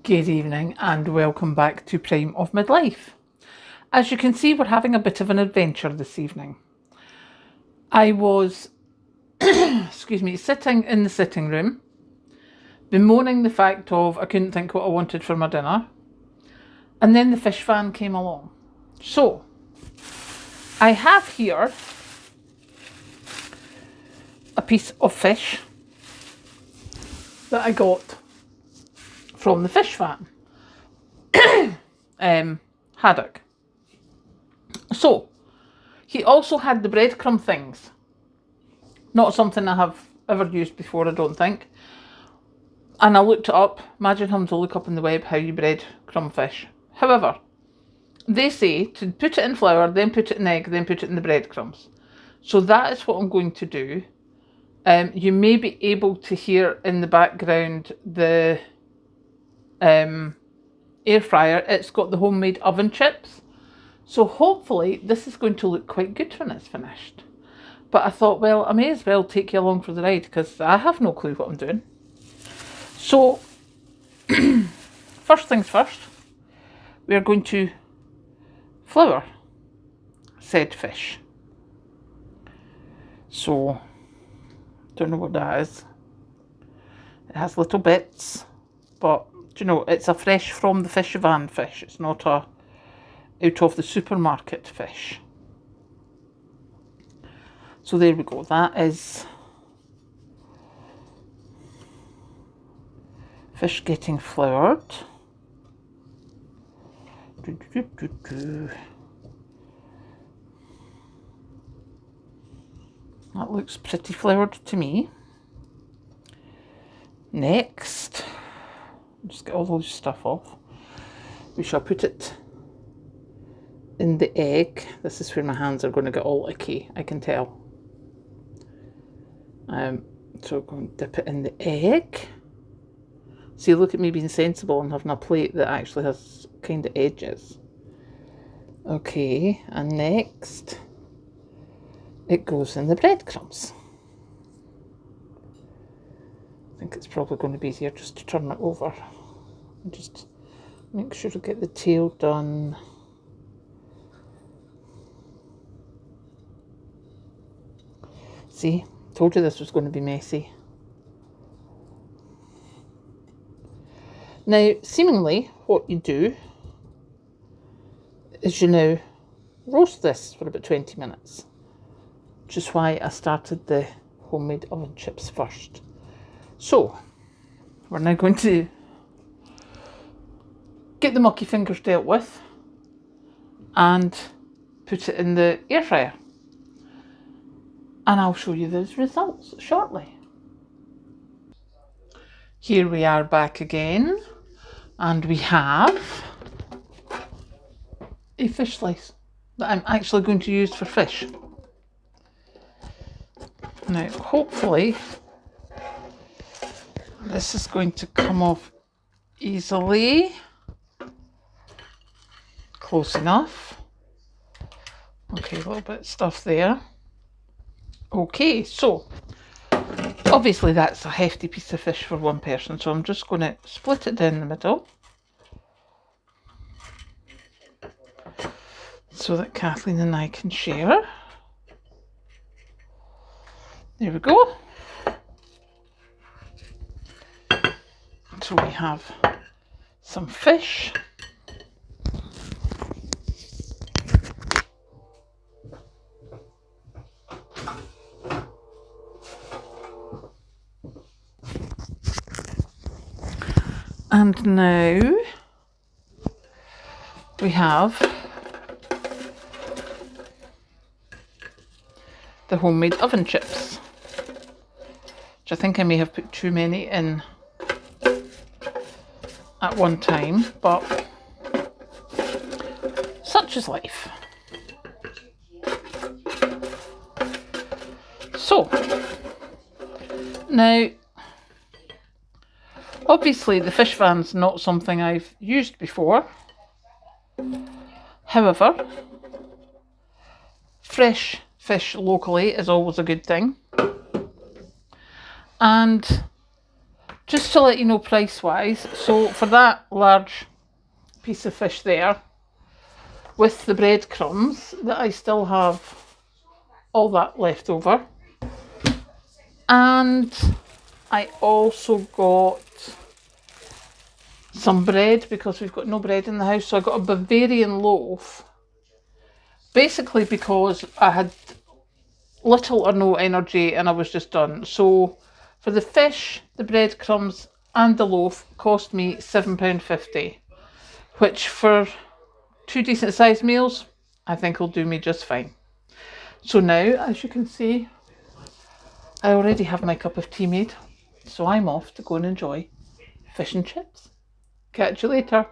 Good evening and welcome back to Prime of Midlife. As you can see, we're having a bit of an adventure this evening. I was, sitting in the sitting room, bemoaning the fact of I couldn't think what I wanted for my dinner, and then the fish van came along. So, I have here a piece of fish that I got from the fish van, haddock. So, he also had the breadcrumb things. Not something I have ever used before, I don't think. And I looked it up. Imagine having to look up on the web how you breadcrumb fish. However, they say to put it in flour, then put it in egg, then put it in the breadcrumbs. So that is what I'm going to do. You may be able to hear in the background the air fryer. It's got the homemade oven chips. So hopefully this is going to look quite good when it's finished. But I thought, well, I may as well take you along for the ride because I have no clue what I'm doing. So, first things first, we are going to flour said fish. So, don't know what that is. It has little bits, but do you know, it's a fresh from the fish van fish. It's not a out of the supermarket fish. So there we go. That is fish getting floured. That looks pretty floured to me. Next, just get all those stuff off. We shall put it in the egg. This is where my hands are going to get all icky, I can tell. So I'm going to dip it in the egg. See, look at me being sensible and having a plate that actually has kind of edges. Okay, and next it goes in the breadcrumbs. I think it's probably going to be easier just to turn it over. And just make sure to get the tail done. See, told you this was going to be messy. Now, seemingly, what you do is you now roast this for about 20 minutes, which is why I started the homemade oven chips first. So, we're now going to get the mucky fingers dealt with and put it in the air fryer. And I'll show you those results shortly. Here we are back again, and we have a fish slice that I'm actually going to use for fish. Now, hopefully, this is going to come off easily. Close enough. Okay, a little bit of stuff there. Okay, so obviously that's a hefty piece of fish for one person, so I'm just going to split it down the middle so that Kathleen and I can share. There we go. So we have some fish. And now we have the homemade oven chips, which I think I may have put too many in at one time, but such is life. So, now, obviously the fish van's not something I've used before. However, fresh fish locally is always a good thing. And just to let you know price wise, so for that large piece of fish there, with the breadcrumbs, that I still have all that left over. And I also got some bread because we've got no bread in the house. So I got a Bavarian loaf, basically because I had little or no energy and I was just done. So for the fish, the breadcrumbs and the loaf cost me £7.50, which for 2 decent sized meals, I think will do me just fine. So now, as you can see, I already have my cup of tea made. So I'm off to go and enjoy fish and chips. Catch you later.